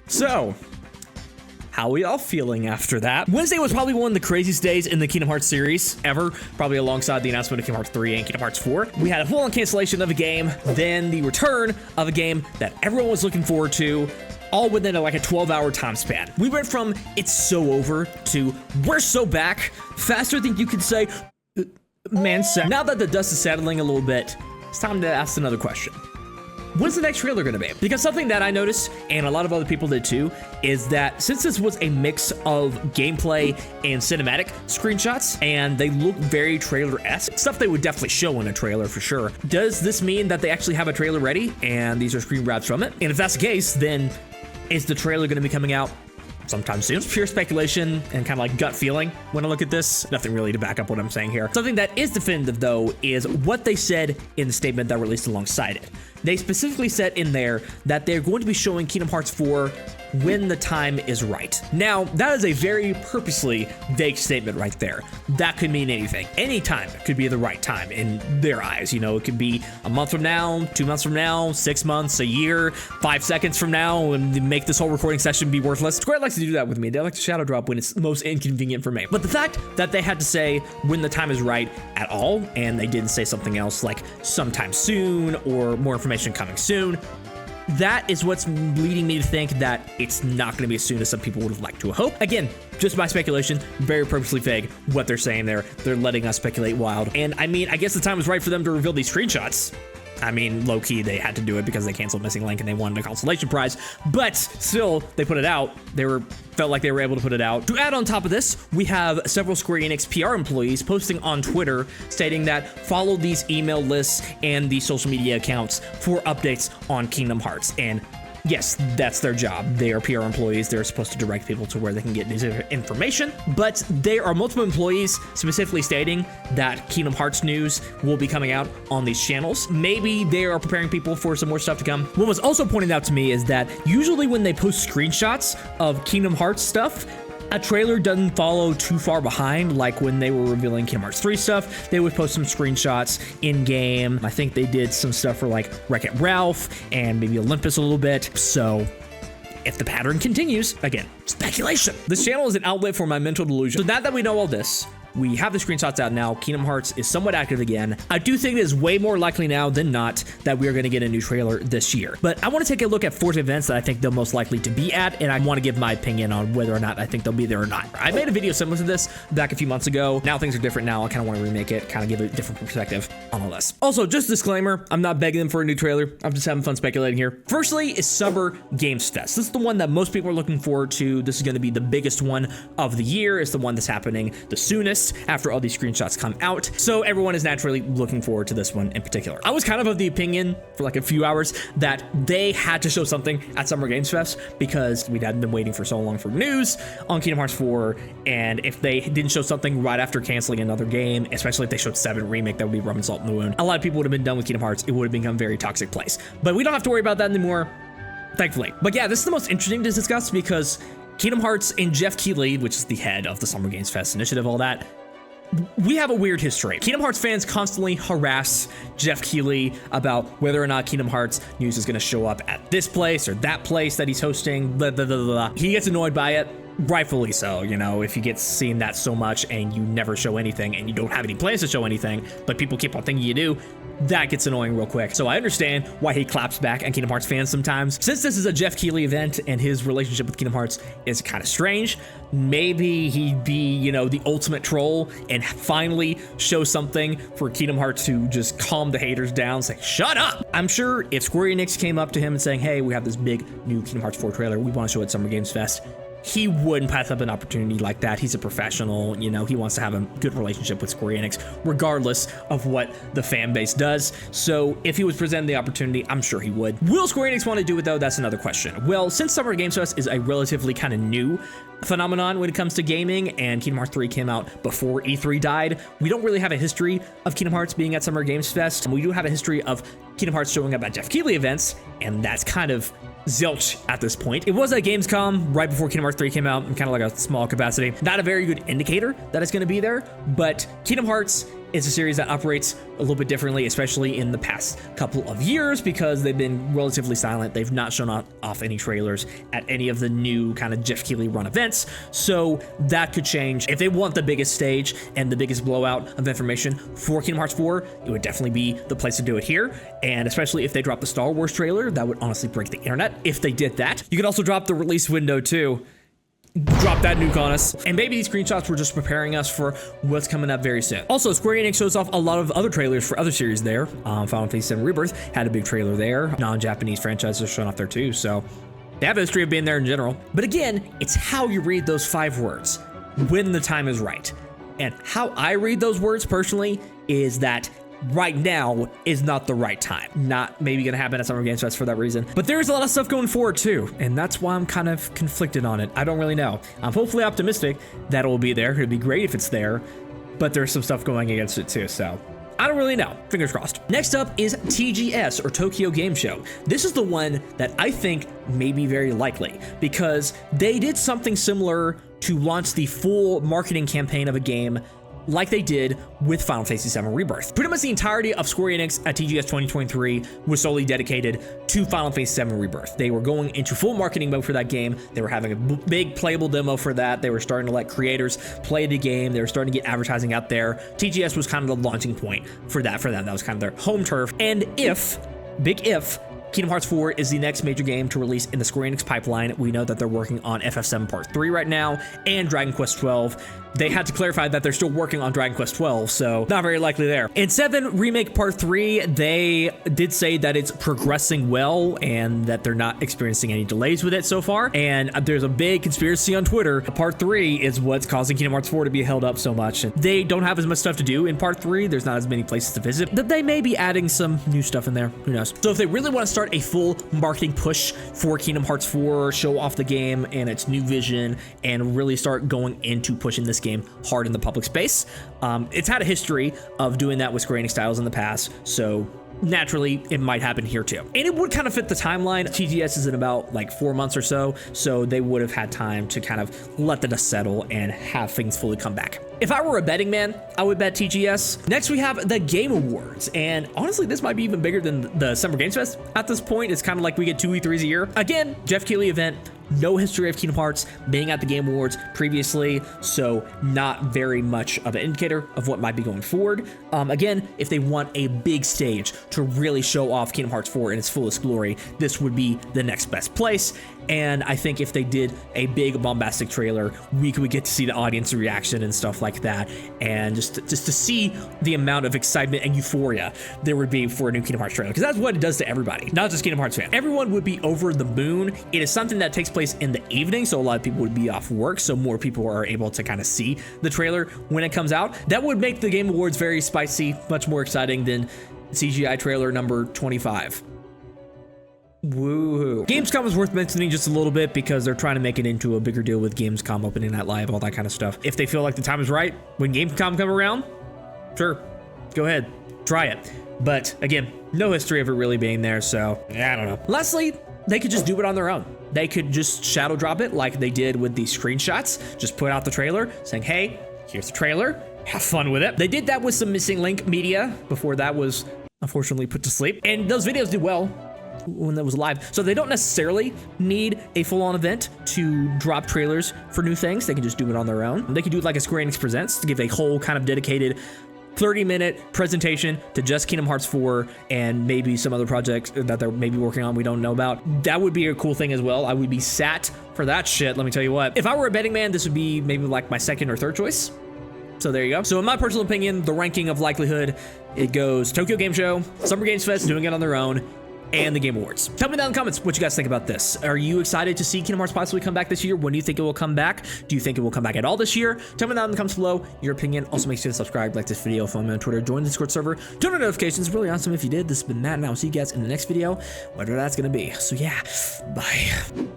So, how are we all feeling after that? Wednesday was probably one of the craziest days in the Kingdom Hearts series ever, probably alongside the announcement of Kingdom Hearts 3 and Kingdom Hearts 4. We had a full-on cancellation of a game, then the return of a game that everyone was looking forward to, all within like a 12-hour time span. We went from it's so over to we're so back, faster than you could say, man. Now that the dust is settling a little bit, it's time to ask another question. When's the next trailer gonna be? Because something that I noticed, and a lot of other people did too, is that since this was a mix of gameplay and cinematic screenshots, and they look very trailer-esque, stuff they would definitely show in a trailer for sure, does this mean that they actually have a trailer ready, and these are screen grabs from it? And if that's the case, then is the trailer gonna be coming out sometime soon? It's pure speculation and kind of like gut feeling when I look at this. Nothing really to back up what I'm saying here. Something that is definitive though is what they said in the statement that released alongside it. They specifically said in there that they're going to be showing Kingdom Hearts 4 when the time is right. Now, that is a very purposely vague statement right there. That could mean anything. Any time could be the right time in their eyes. You know, it could be a month from now, 2 months from now, 6 months, a year, 5 seconds from now, and make this whole recording session be worthless. Square likes to do that with me. They like to shadow drop when it's most inconvenient for me. But the fact that they had to say when the time is right at all, and they didn't say something else like sometime soon or more information coming soon, that is what's leading me to think that it's not going to be as soon as some people would have liked to hope. Again, just my speculation, very purposely vague what they're saying there. They're letting us speculate wild. And I mean, I guess the time was right for them to reveal these screenshots. I mean, low-key, they had to do it because they canceled Missing Link and they wanted a consolation prize. But still, they put it out. Felt like they were able to put it out. To add on top of this, we have several Square Enix PR employees posting on Twitter stating that follow these email lists and these social media accounts for updates on Kingdom Hearts. And yes, that's their job. They are PR employees. They're supposed to direct people to where they can get news information. But there are multiple employees specifically stating that Kingdom Hearts news will be coming out on these channels. Maybe they are preparing people for some more stuff to come. What was also pointed out to me is that usually when they post screenshots of Kingdom Hearts stuff, a trailer doesn't follow too far behind. Like when they were revealing Kingdom Hearts 3 stuff, they would post some screenshots in game. I think they did some stuff for like Wreck-It Ralph and maybe Olympus a little bit. So if the pattern continues, again, speculation. This channel is an outlet for my mental delusion. So now that we know all this, we have the screenshots out now. Kingdom Hearts is somewhat active again. I do think it is way more likely now than not that we are going to get a new trailer this year. But I want to take a look at 4 events that I think they're most likely to be at, and I want to give my opinion on whether or not I think they'll be there or not. I made a video similar to this back a few months ago. Now things are different now. I kind of want to remake it, kind of give it a different perspective on all this. Also, just a disclaimer, I'm not begging them for a new trailer. I'm just having fun speculating here. Firstly is Summer Games Fest. This is the one that most people are looking forward to. This is going to be the biggest one of the year. It's the one that's happening the soonest after all these screenshots come out. So everyone is naturally looking forward to this one in particular. I was kind of the opinion for like a few hours that they had to show something at Summer Games Fest because we hadn't been waiting for so long for news on Kingdom Hearts 4. And if they didn't show something right after canceling another game, especially if they showed 7 Remake, that would be rubbing salt in the wound. A lot of people would have been done with Kingdom Hearts. It would have become a very toxic place. But we don't have to worry about that anymore, thankfully. But yeah, this is the most interesting to discuss because Kingdom Hearts and Jeff Keighley, which is the head of the Summer Games Fest initiative, all that, we have a weird history. Kingdom Hearts fans constantly harass Jeff Keighley about whether or not Kingdom Hearts news is going to show up at this place or that place that he's hosting, blah, blah, blah, blah. He gets annoyed by it, rightfully so. You know, if you get seen that so much and you never show anything and you don't have any plans to show anything, but people keep on thinking you do, that gets annoying real quick. So I understand why he claps back at Kingdom Hearts fans sometimes. Since this is a Jeff Keighley event and his relationship with Kingdom Hearts is kind of strange, maybe he'd be, you know, the ultimate troll and finally show something for Kingdom Hearts to just calm the haters down, say, shut up. I'm sure if Square Enix came up to him and saying, hey, we have this big new Kingdom Hearts 4 trailer, we want to show it at Summer Games Fest, he wouldn't pass up an opportunity like that. He's a professional, you know, he wants to have a good relationship with Square Enix, regardless of what the fan base does. So if he was presented the opportunity, I'm sure he would. Will Square Enix want to do it though? That's another question. Well, since Summer Games Fest is a relatively kind of new phenomenon when it comes to gaming, and Kingdom Hearts 3 came out before E3 died, we don't really have a history of Kingdom Hearts being at Summer Games Fest. We do have a history of Kingdom Hearts showing up at Jeff Keighley events, and that's kind of zilch at this point. It was at Gamescom right before Kingdom Hearts 3 came out in kind of like a small capacity. Not a very good indicator that it's going to be there, but Kingdom Hearts It's a series that operates a little bit differently, especially in the past couple of years, because they've been relatively silent. They've not shown off any trailers at any of the new kind of Jeff Keighley run events. So that could change. If they want the biggest stage and the biggest blowout of information for Kingdom Hearts 4, it would definitely be the place to do it here. And especially if they drop the Star Wars trailer, that would honestly break the internet if they did that. You could also drop the release window too. Drop that nuke on us. And maybe these screenshots were just preparing us for what's coming up very soon. Also, Square Enix shows off a lot of other trailers for other series there. Final Fantasy VII Rebirth had a big trailer there. Non-Japanese franchises are showing off there too, so they have a history of being there in general. But again, it's how you read those 5 words when the time is right. And how I read those words personally is that right now is not the right time. Not maybe gonna happen at Summer Games Fest for that reason. But there's a lot of stuff going forward too, and that's why I'm kind of conflicted on it. I don't really know. I'm hopefully optimistic that it will be there. It'd be great if it's there, but there's some stuff going against it too, so I don't really know. Fingers crossed. Next up is TGS, or Tokyo Game Show. This is the one that I think may be very likely, because they did something similar to launch the full marketing campaign of a game like they did with Final Fantasy VII Rebirth. Pretty much the entirety of Square Enix at TGS 2023 was solely dedicated to Final Fantasy VII Rebirth. They were going into full marketing mode for that game. They were having a big playable demo for that. They were starting to let creators play the game. They were starting to get advertising out there. TGS was kind of the launching point for that for them. That was kind of their home turf. And if, big if, Kingdom Hearts 4 is the next major game to release in the Square Enix pipeline. We know that they're working on FF7 Part 3 right now and Dragon Quest 12. They had to clarify that they're still working on Dragon Quest 12, so not very likely there. In 7 Remake Part 3, they did say that it's progressing well and that they're not experiencing any delays with it so far. And there's a big conspiracy on Twitter. Part 3 is what's causing Kingdom Hearts 4 to be held up so much. And they don't have as much stuff to do in Part 3. There's not as many places to visit. That they may be adding some new stuff in there. Who knows? So if they really want to start a full marketing push for Kingdom Hearts 4, show off the game and its new vision, and really start going into pushing this game hard in the public space. It's had a history of doing that with Square Enix styles in the past, so naturally it might happen here too. And it would kind of fit the timeline. TGS is in about like 4 months or so, so they would have had time to kind of let the dust settle and have things fully come back. If I were a betting man, I would bet TGS. Next, we have the Game Awards. And honestly, this might be even bigger than the Summer Games Fest at this point. It's kind of like we get 2 E3s a year. Again, Jeff Keighley event. No history of Kingdom Hearts being at the Game Awards previously, so not very much of an indicator of what might be going forward. Again, if they want a big stage to really show off Kingdom Hearts 4 in its fullest glory, this would be the next best place. And I think if they did a big bombastic trailer, we could get to see the audience reaction and stuff like that, and just to see the amount of excitement and euphoria there would be for a new Kingdom Hearts trailer, because that's what it does to everybody, not just Kingdom Hearts fans. Everyone would be over the moon. It is something that takes place in the evening, so a lot of people would be off work, so more people are able to kind of see the trailer when it comes out. That would make the Game Awards very spicy, much more exciting than CGI trailer number 25. Woohoo. Gamescom is worth mentioning just a little bit because they're trying to make it into a bigger deal with Gamescom opening night live, all that kind of stuff. If they feel like the time is right when Gamescom come around, sure, go ahead, try it. But again, no history of it really being there, so I don't know. Lastly, they could just do it on their own. They could just shadow drop it like they did with the screenshots. Just put out the trailer saying, hey, here's the trailer, have fun with it. They did that with some Missing Link media before that was unfortunately put to sleep. And those videos did well when that was live. So they don't necessarily need a full-on event to drop trailers for new things. They can just do it on their own. They could do it like a Square Enix Presents to give a whole kind of dedicated 30-minute presentation to just Kingdom Hearts 4 and maybe some other projects that they're maybe working on we don't know about. That would be a cool thing as well. I would be sat for that shit, let me tell you what. If I were a betting man, this would be maybe like my second or third choice. So there you go. So in my personal opinion, the ranking of likelihood, it goes Tokyo Game Show, Summer Games Fest doing it on their own, and the Game Awards. Tell me down in the comments what you guys think about this. Are you excited to see Kingdom Hearts possibly come back this year? When do you think it will come back? Do you think it will come back at all this year? Tell me down in the comments below your opinion. Also, make sure to subscribe, like this video, follow me on Twitter, join the Discord server, turn on notifications. Really awesome if you did. This has been Matt, and I'll see you guys in the next video, whatever that's gonna be. So yeah, bye.